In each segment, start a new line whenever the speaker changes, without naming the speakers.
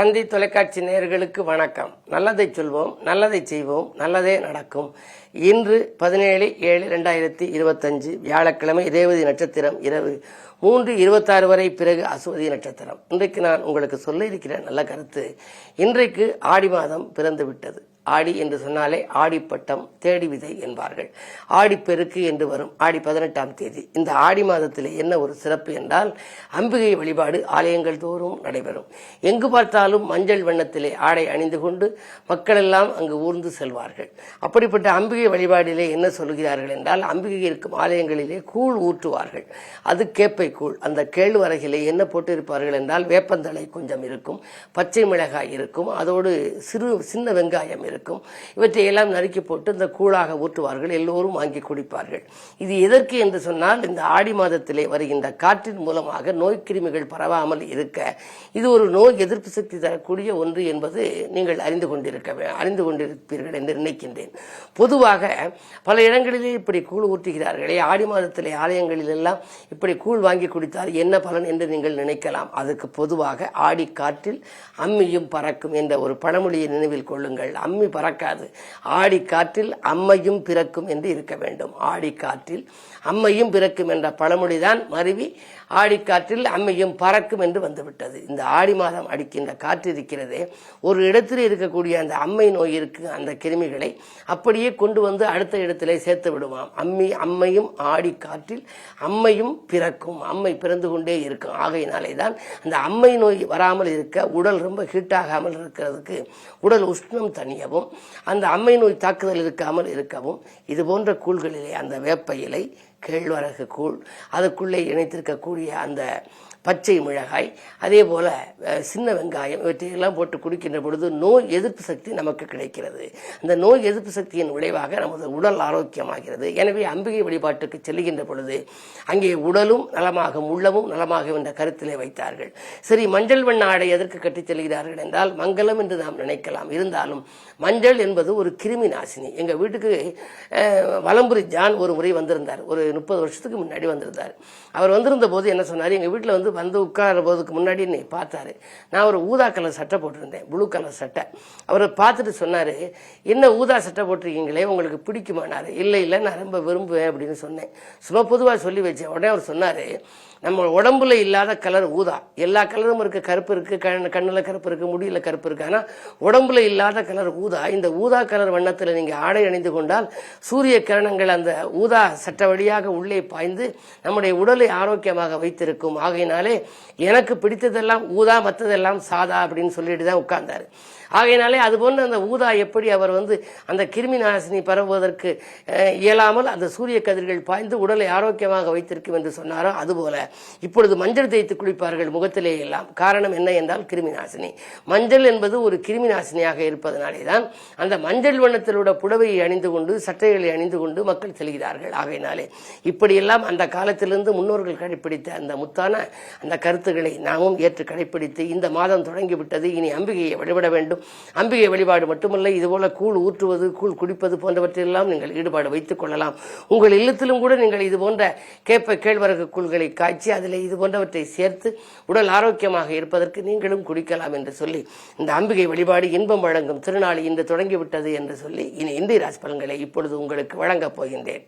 தந்தி தொலைக்காட்சி நேயர்களுக்கு வணக்கம். நல்லதை சொல்வோம், நல்லதை செய்வோம், நல்லதே நடக்கும். இன்று 17/7/2025 வியாழக்கிழமை ரேவதி நட்சத்திரம் இரவு 3:26 வரை, பிறகு அசுவதி நட்சத்திரம். இன்றைக்கு நான் உங்களுக்கு சொல்ல இருக்கிற நல்ல கருத்து, இன்றைக்கு ஆடி மாதம் பிறந்து விட்டது. ஆடி என்று சொன்னாலே ஆடிப்பட்டம் தேடி விதை என்பார்கள். ஆடிப்பெருக்கு என்று வரும் ஆடி 18ஆம் தேதி. இந்த ஆடி மாதத்தில் என்ன ஒரு சிறப்பு என்றால், அம்பிகை வழிபாடு ஆலயங்கள் தோறும் நடைபெறும். எங்கு பார்த்தாலும் மஞ்சள் வண்ணத்திலே ஆடை அணிந்து கொண்டு மக்கள் எல்லாம் அங்கு ஊர்ந்து செல்வார்கள். அப்படிப்பட்ட அம்பிகை வழிபாடிலே என்ன சொல்கிறார்கள் என்றால், அம்பிகை இருக்கும் ஆலயங்களிலே கூழ் ஊற்றுவார்கள். அது கேப்பை கூழ். அந்த கேழ்வரகிலே என்ன போட்டு இருப்பார்கள் என்றால், வேப்பந்தழை கொஞ்சம் இருக்கும், பச்சை மிளகாய் இருக்கும், அதோடு சின்ன வெங்காயம் இருக்கும். இவற்றை எல்லாம் நறுக்கி போட்டு இந்த கூழாக ஊற்றுவார்கள். எல்லோரும் வாங்கி குடிப்பார்கள். இது எதற்கு என்று சொன்னால், இந்த ஆடி மாதத்திலே வருகின்ற காற்றின் மூலமாக நோய் கிருமிகள் பரவாமல் இருக்க இது ஒரு நோய் எதிர்ப்பு சக்தி தரக்கூடிய ஒன்று என்பது நீங்கள் அறிந்து கொண்டிருப்பீர்கள் என்று நினைக்கின்றேன். பொதுவாக பல இடங்களிலே இப்படி கூழ் ஊற்றுகிறார்களே, ஆடி மாதத்திலே ஆலயங்களில் எல்லாம் இப்படி கூழ் வாங்கி குடித்தால் என்ன பலன் என்று நீங்கள் நினைக்கலாம். அதுக்கு பொதுவாக ஆடி காற்றில் அம்மியும் பறக்கும் என்ற ஒரு பழமொழியை நினைவில் கொள்ளுங்கள். அம்மி பறக்காது, ஆடி காற்றில் அம்மையும் பிறக்கும் என்று இருக்க வேண்டும். ஆடி காற்றில் அம்மையும் பிறக்கும் என்ற பழமொழிதான் மருவி ஆடிக்காற்றில் அம்மையும் பறக்கும் என்று வந்துவிட்டது. இந்த ஆடி மாதம் அடிக்கின்ற காற்று இருக்கிறதே, ஒரு இடத்தில் இருக்கக்கூடிய அந்த அம்மை நோய் இருக்கு, அந்த கிருமிகளை அப்படியே கொண்டு வந்து அடுத்த இடத்திலே சேர்த்து விடுவாம். அம்மையும் ஆடி காற்றில் அம்மையும் பிறக்கும், அம்மை பிறந்து கொண்டே இருக்கும். ஆகையினாலே தான் அந்த அம்மை நோய் வராமல் இருக்க, உடல் ரொம்ப ஹீட்டாகாமல் இருக்கிறதுக்கு, உடல் உஷ்ணம் தணியவும், அந்த அம்மை நோய் தாக்குதல் இருக்காமல் இருக்கவும் இது போன்ற கூழ்களிலே அந்த வேப்ப இலை, கேழ்வரகு கூழ், அதுக்குள்ளே இணைத்திருக்கக்கூடிய அந்த பச்சை மிளகாய், அதே போல சின்ன வெங்காயம், இவற்றையெல்லாம் போட்டு குடிக்கின்ற பொழுது நோய் எதிர்ப்பு சக்தி நமக்கு கிடைக்கிறது. அந்த நோய் எதிர்ப்பு சக்தியின் விளைவாக நமது உடல் ஆரோக்கியமாகிறது. எனவே அம்பிகை வழிபாட்டுக்கு செல்கின்ற பொழுது அங்கே உடலும் நலமாகும், உள்ளமும் நலமாகும் என்ற கருத்திலே வைத்தார்கள். சரி, மஞ்சள் வண்ண ஆடை எதற்கு கட்டிச் செல்கிறார்கள் என்றால், மங்களம் என்று நாம் நினைக்கலாம். இருந்தாலும் மஞ்சள் என்பது ஒரு கிருமி நாசினி. எங்க வீட்டுக்கு வலம்புரி ஜான் ஒரு முறை வந்திருந்தார். ஒரு 30 வருஷத்துக்கு முன்னாடி வந்திருந்தார். அவர் வந்திருந்த போது என்ன சொன்னார், எங்க வீட்டில் வந்து உட்கார போதுக்கு முன்னாடி என்னை பார்த்தாரு. நான் ஒரு ஊதா கலர் சட்டை போட்டிருந்தேன், ப்ளூ கலர் சட்டை. அவரை பார்த்துட்டு சொன்னாரு, என்ன ஊதா சட்டை போட்டிருக்கீங்களே, உங்களுக்கு பிடிக்குமானாரு. இல்லை நான் ரொம்ப விரும்புவேன் அப்படின்னு சொன்னேன். சும்மா பொதுவாக சொல்லி வச்சேன். உடனே அவர் சொன்னாரு, நம்ம உடம்புல இல்லாத கலர் ஊதா. எல்லா கலரும் இருக்கு, கருப்பு இருக்கு, கண்ணுல கருப்பு இருக்கு, முடியல கருப்பு இருக்கு. ஆனா உடம்புல இல்லாத கலர் ஊதா. இந்த ஊதா கலர் வண்ணத்துல நீங்க ஆடை அணிந்து கொண்டால் சூரிய கிரணங்கள் அந்த ஊதா சட்ட வழியாக உள்ளே பாய்ந்து நம்முடைய உடலை ஆரோக்கியமாக வைத்திருக்கும். ஆகையினாலே எனக்கு பிடித்ததெல்லாம் ஊதா, மற்றதெல்லாம் சாதா அப்படின்னு சொல்லிட்டு தான் உட்கார்ந்தாரு. ஆகையினாலே அதுபோன்று அந்த ஊதா எப்படி அவர் வந்து அந்த கிருமி நாசினி பரவுவதற்கு இயலாமல் அந்த சூரிய கதிர்கள் பாய்ந்து உடலை ஆரோக்கியமாக வைத்திருக்கும் என்று சொன்னாரோ, அதுபோல இப்பொழுது மஞ்சள் தேய்த்து குளிப்பார்கள் முகத்திலே எல்லாம். காரணம் என்ன என்றால் கிருமி நாசினி. மஞ்சள் என்பது ஒரு கிருமி நாசினியாக இருப்பதனாலே தான் அந்த மஞ்சள் வண்ணத்திலுள்ள புடவையை அணிந்து கொண்டு, சட்டைகளை அணிந்து கொண்டு மக்கள் செல்கிறார்கள். ஆகையினாலே இப்படியெல்லாம் அந்த காலத்திலிருந்து முன்னோர்கள் கடைபிடித்த அந்த முத்தான அந்த கருத்துக்களை நாமும் ஏற்று கடைபிடித்து, இந்த மாதம் தொடங்கிவிட்டது, இனி அம்பிகையை வழிபட வேண்டும். அம்பிகை வழிபாடு மட்டுமல்ல, இதுபோல கூழ் ஊற்றுவது, கூழ் குடிப்பது போன்றவற்றெல்லாம் நீங்கள் ஈடுபாடு வைத்துக் கொள்ளலாம். உங்கள் இல்லத்திலும் கூட நீங்கள் இது போன்ற கேழ்வரகு கூழ்களை காய்ச்சி அதில் இது போன்றவற்றை சேர்த்து உடல் ஆரோக்கியமாக இருப்பதற்கு நீங்களும் குடிக்கலாம் என்று சொல்லி, இந்த அம்பிகை வழிபாடு இன்பம் வழங்கும் திருநாள் இன்று தொடங்கிவிட்டது என்று சொல்லி, இனி இந்திய ராசி பலன்களை இப்பொழுது உங்களுக்கு வழங்கப் போகின்றேன்.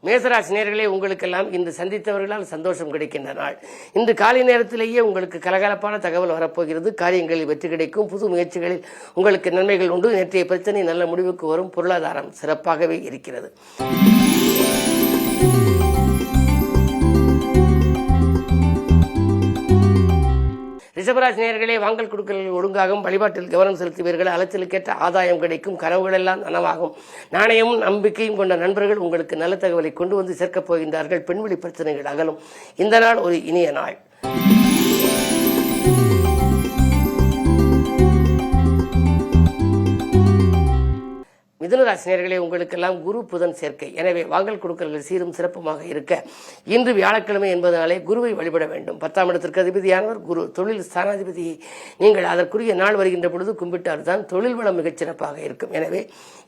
மேசராசி நேயர்களே, உங்களுக்கெல்லாம் இன்று சந்தித்தவர்களால் சந்தோஷம் கிடைக்கின்ற நாள். இன்று காலை நேரத்திலேயே உங்களுக்கு கலகலப்பான தகவல் வரப்போகிறது. காரியங்களில் வெற்றி கிடைக்கும். புது முயற்சிகளில் உங்களுக்கு நன்மைகள் உண்டு. நேற்றைய பிரச்சனை நல்ல முடிவுக்கு வரும். பொருளாதாரம் சிறப்பாகவே இருக்கிறது. ரிஷபராசி நேயர்களே, வாங்கல் கொடுக்கல் ஒழுங்காகும். வழிபாட்டில் கவனம் செலுத்துவீர்கள். அலைச்சலுக்கேற்ற ஆதாயம் கிடைக்கும். கனவுகள் எல்லாம் நனவாகும். நாணயமும் நம்பிக்கையும் கொண்ட நண்பர்கள் உங்களுக்கு நல்ல தகவலை கொண்டு வந்து சேர்க்கப் போகின்றார்கள். பெண்வெளி பிரச்சனைகள் அகலும். இந்த நாள் ஒரு இனிய நாள். மிதுன ராசி நேயர்களே, உங்களுக்கெல்லாம் குரு புதன் சேர்க்கை. எனவே வாங்கல் கொடுக்கல்கள் சீரும் சிறப்புமாக இருக்க இன்று வியாழக்கிழமை என்பதனாலே குருவை வழிபட வேண்டும். 10ஆம் இடத்திற்கு அதிபதியானவர் குரு. தொழில் ஸ்தானாதிபதியை நீங்கள் அதற்குரிய நாள் வருகின்ற பொழுது கும்பிட்டால் தான் தொழில் வளம் மிகச் சிறப்பாக இருக்கும். எனவே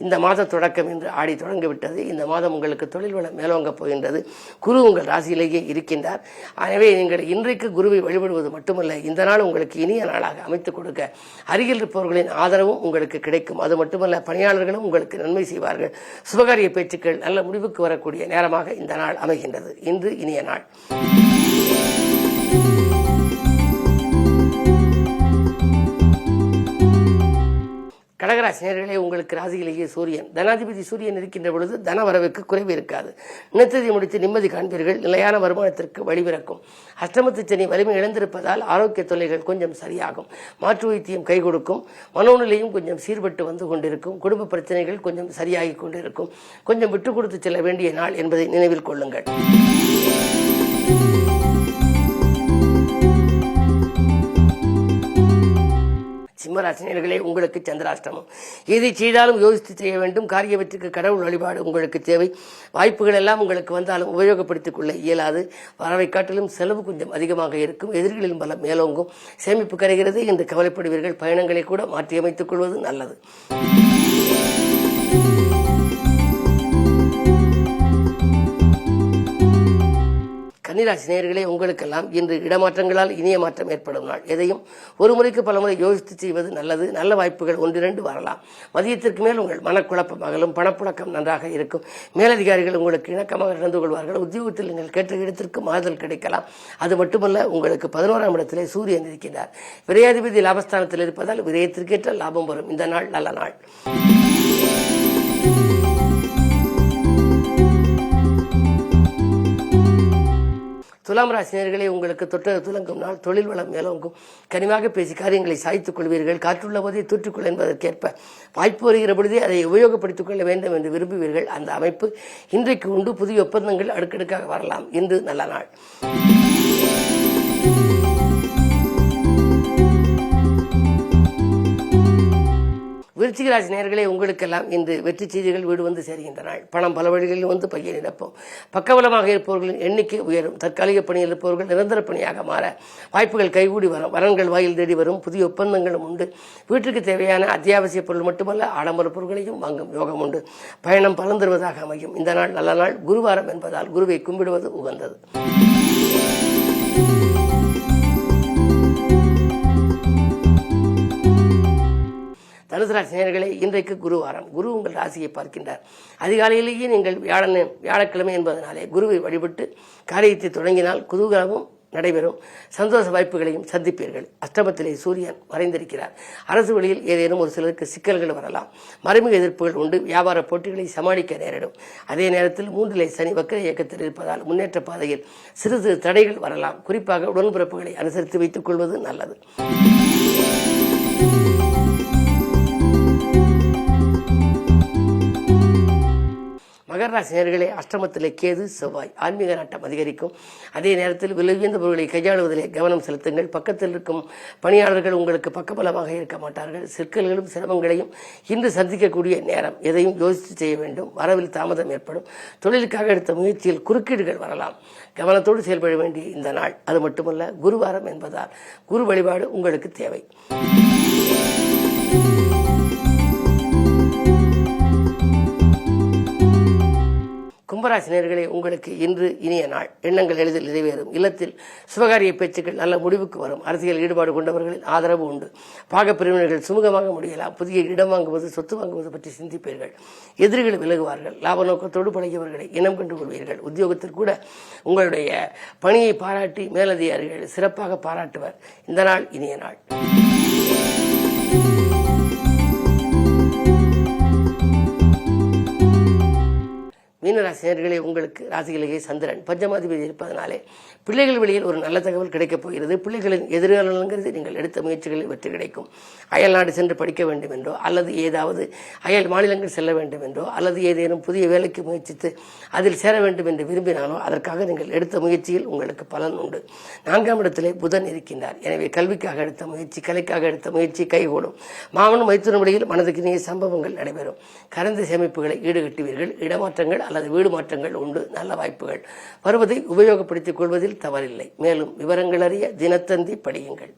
இந்த மாத தொடக்கம் இன்று ஆடி தொடங்கிவிட்டது. இந்த மாதம் உங்களுக்கு தொழில் வளம் மேலோங்க போகின்றது. குரு உங்கள் ராசியிலேயே இருக்கின்றார். எனவே நீங்கள் இன்றைக்கு குருவை வழிபடுவது மட்டுமல்ல, இந்த நாள் உங்களுக்கு இனிய நாளாக அமைத்துக் கொடுக்க அருகில் இருப்பவர்களின் ஆதரவும் உங்களுக்கு கிடைக்கும். அது மட்டுமல்ல, பணியாளர்களும் உங்களுக்கு நன்மை செய்வார்கள். சுபகாரிய பேச்சுக்கள் நல்ல முடிவுக்கு வரக்கூடிய நேரமாக இந்த நாள் அமைகின்றது. இன்று இனிய நாள். கடகராசி நேயர்களே, உங்களுக்கு ராசியிலேயே சூரியன், தனாதிபதி சூரியன் இருக்கின்ற பொழுது தன வரவுக்கு குறைவு இருக்காது. நினைத்ததை முடித்து நிம்மதி காண்பீர்கள். நிலையான வருமானத்திற்கு வழிபிறக்கும். அஷ்டமத்து சனி வலிமை இழந்திருப்பதால் ஆரோக்கிய தொல்லைகள் கொஞ்சம் சரியாகும். மாற்று வைத்தியம் கை கொடுக்கும். மனோநிலையும் கொஞ்சம் சீர்பட்டு வந்து கொண்டிருக்கும். குடும்ப பிரச்சனைகள் கொஞ்சம் சரியாகி கொண்டிருக்கும். கொஞ்சம் விட்டுக் கொடுத்து செல்ல வேண்டிய நாள் என்பதை நினைவில் கொள்ளுங்கள். சிம்மராசினியர்களே, உங்களுக்கு சந்திராஷ்டமம். எதை செய்தாலும் யோசித்து செய்ய வேண்டும். காரிய வெற்றிக்கு கடவுள் வழிபாடு உங்களுக்கு தேவை. வாய்ப்புகள் எல்லாம் உங்களுக்கு வந்தாலும் உபயோகப்படுத்திக் கொள்ள இயலாது. வரவை காட்டிலும் செலவு கொஞ்சம் அதிகமாக இருக்கும். எதிர்களின் பலம் மேலோங்கும். சேமிப்பு கரைகிறது என்று கவலைப்படுவீர்கள். பயணங்களை கூட மாற்றியமைத்துக் கொள்வது நல்லது. கன்னிராசி நேயர்களே, உங்களுக்கெல்லாம் இன்று இடமாற்றங்களால் இனிய மாற்றம் ஏற்படும் நாள். எதையும் ஒரு முறைக்கு பல முறை யோசித்து செய்வது நல்லது. நல்ல வாய்ப்புகள் 1-2 வரலாம். மதியத்திற்கு மேல் உங்கள் மனக்குழப்பம் அகலும். பணப்புழக்கம் நன்றாக இருக்கும். மேலதிகாரிகள் உங்களுக்கு இணக்கமாக நடந்து கொள்வார்கள். உத்தியோகத்தில் நீங்கள் கேட்ட இடத்திற்கு மாறுதல் கிடைக்கலாம். அது மட்டுமல்ல, உங்களுக்கு 11ஆம் இடத்திலே சூரியன் இருக்கின்றார். விரையாதிபதி லாபஸ்தானத்தில் இருப்பதால் விரயத்திற்கேற்ற லாபம் வரும். இந்த நாள் நல்ல நாள். துலாம் ராசினியர்களே, உங்களுக்கு தொட்டது துலங்கும் நாள். தொழில் வளம் மேலோங்கும். கனிவாக பேசி காரியங்களை சாய்த்துக் கொள்வீர்கள். காற்றுள்ள போதே தூற்றிக்கொள் என்பதற்கேற்ப வாய்ப்பு வருகிற பொழுதே அதை உபயோகப்படுத்திக் கொள்ள வேண்டும் என்று விரும்புவீர்கள். அந்த அமைப்பு இன்றைக்கு உண்டு. புதிய ஒப்பந்தங்கள் அடுக்கடுக்காக வரலாம். இன்று நல்ல நாள். விருச்சிக ராசி நேயர்களே, உங்களுக்கெல்லாம் இன்று வெற்றி செய்திகள் வீடு வந்து சேர்கின்ற நாள். பணம் பல வழிகளில் வந்து பையை நிரப்பும். பக்கபலமாக இருப்பவர்களின் எண்ணிக்கை உயரும். தற்காலிக பணியில் இருப்பவர்கள் நிரந்தர பணியாக மாற வாய்ப்புகள் கைகூடி வரும். வரன்கள் வாயில் தேடி வரும். புதிய ஒப்பந்தங்களும் உண்டு. வீட்டுக்கு தேவையான அத்தியாவசிய பொருள் மட்டுமல்ல, ஆடம்பர பொருட்களையும் வாங்கும் யோகம் உண்டு. பயணம் பலன் தருவதாக அமையும். இந்த நாள் நல்ல நாள். குருவாரம் என்பதால் குருவை கும்பிடுவது உகந்தது. தனுசு ராசி நேயர்களே, இன்றைக்கு குருவாரம். குரு உங்கள் ராசியை பார்க்கின்றார். அதிகாலையிலேயே நீங்கள் வியாழக்கிழமை என்பதனாலே குருவை வழிபட்டு காரியத்தை தொடங்கினால் குதூகலமும் நடைபெறும். சந்தோஷ வாய்ப்புகளையும் சந்திப்பீர்கள். அஷ்டமத்திலே சூரியன் மறைந்திருக்கிறார். அரசு வழியில் ஏதேனும் ஒரு சிலருக்கு சிக்கல்கள் வரலாம். மறைமுக எதிர்ப்புகள் உண்டு. வியாபார போட்டிகளை சமாளிக்க நேரிடும். அதே நேரத்தில் 3லே சனி வக்கர இயக்கத்தில் இருப்பதால் முன்னேற்ற பாதையில் சிறு சிறு தடைகள் வரலாம். குறிப்பாக உடன்பிறப்புகளை அனுசரித்து வைத்துக் கொள்வது நல்லது. மகர ராசி நேயர்களே, அஷ்டமத்திலே கேது செவ்வாய். ஆன்மீக நாட்டம் அதிகரிக்கும். அதே நேரத்தில் விலையுயர்ந்த பொருட்களை கையாளுவதிலே கவனம் செலுத்துங்கள். பக்கத்தில் இருக்கும் பணியாளர்கள் உங்களுக்கு பக்கபலமாக இருக்க மாட்டார்கள். சிக்கல்களும் சிரமங்களையும் இன்று சந்திக்கக்கூடிய நேரம். எதையும் யோசித்து செய்ய வேண்டும். வரவில் தாமதம் ஏற்படும். தொழிலுக்காக எடுத்த முயற்சியில் குறுக்கீடுகள் வரலாம். கவனத்தோடு செயல்பட வேண்டிய இந்த நாள். அது மட்டுமல்ல, குருவாரம் என்பதால் குரு வழிபாடு உங்களுக்கு தேவை. கும்பராசி நேயர்களே, உங்களுக்கு இன்று இனிய நாள். எண்ணங்கள் எளிதில் நிறைவேறும். இல்லத்தில் சுபகாரிய பேச்சுக்கள் நல்ல முடிவுக்கு வரும். அரசியல் ஈடுபாடு கொண்டவர்களின் ஆதரவு உண்டு. பாகப்பிரிவினர்கள் சுமூகமாக முடியலாம். புதிய இடம் வாங்குவது, சொத்து வாங்குவது பற்றி சிந்திப்பீர்கள். எதிரிகள் விலகுவார்கள். லாப நோக்கத்தோடு பழகியவர்களை இனம் கண்டு கொள்வீர்கள். உத்தியோகத்தில் கூட உங்களுடைய பணியை பாராட்டி மேலதிகாரிகள் சிறப்பாக பாராட்டுவர். இந்த நாள் இனிய நாள். மீனராசினியர்களே, உங்களுக்கு ராசிகளிலேயே சந்திரன் பஞ்சமாதிபதி இருப்பதனாலே பிள்ளைகள் வழியில் ஒரு நல்ல தகவல் கிடைக்கப் போகிறது. பிள்ளைகளின் எதிர்காலங்கிறது நீங்கள் எடுத்த முயற்சிகளில் வெற்றி கிடைக்கும். அயல்நாடு சென்று படிக்க வேண்டும் என்றோ, அல்லது ஏதாவது அயல் மாநிலங்கள் செல்ல வேண்டும் என்றோ, அல்லது ஏதேனும் புதிய வேலைக்கு முயற்சித்து அதில் சேர வேண்டும் என்று விரும்பினாலோ அதற்காக நீங்கள் எடுத்த முயற்சியில் உங்களுக்கு பலன் உண்டு. 4ஆம் இடத்திலே புதன் இருக்கின்றார். எனவே கல்விக்காக எடுத்த முயற்சி, கலைக்காக எடுத்த முயற்சி கைகூடும். மாமனும் மைத்துன வழியில் மனதுக்கு இனிய சம்பவங்கள் நடைபெறும். கரந்த சேமிப்புகளை ஈடுகட்டுவீர்கள். இடமாற்றங்கள் அல்லது வீடு மாற்றங்கள் உண்டு. நல்ல வாய்ப்புகள் வருவதை உபயோகப்படுத்திக் கொள்வதில் தவறில்லை. மேலும் விவரங்கள் அறிய தினத்தந்தி படியுங்கள்.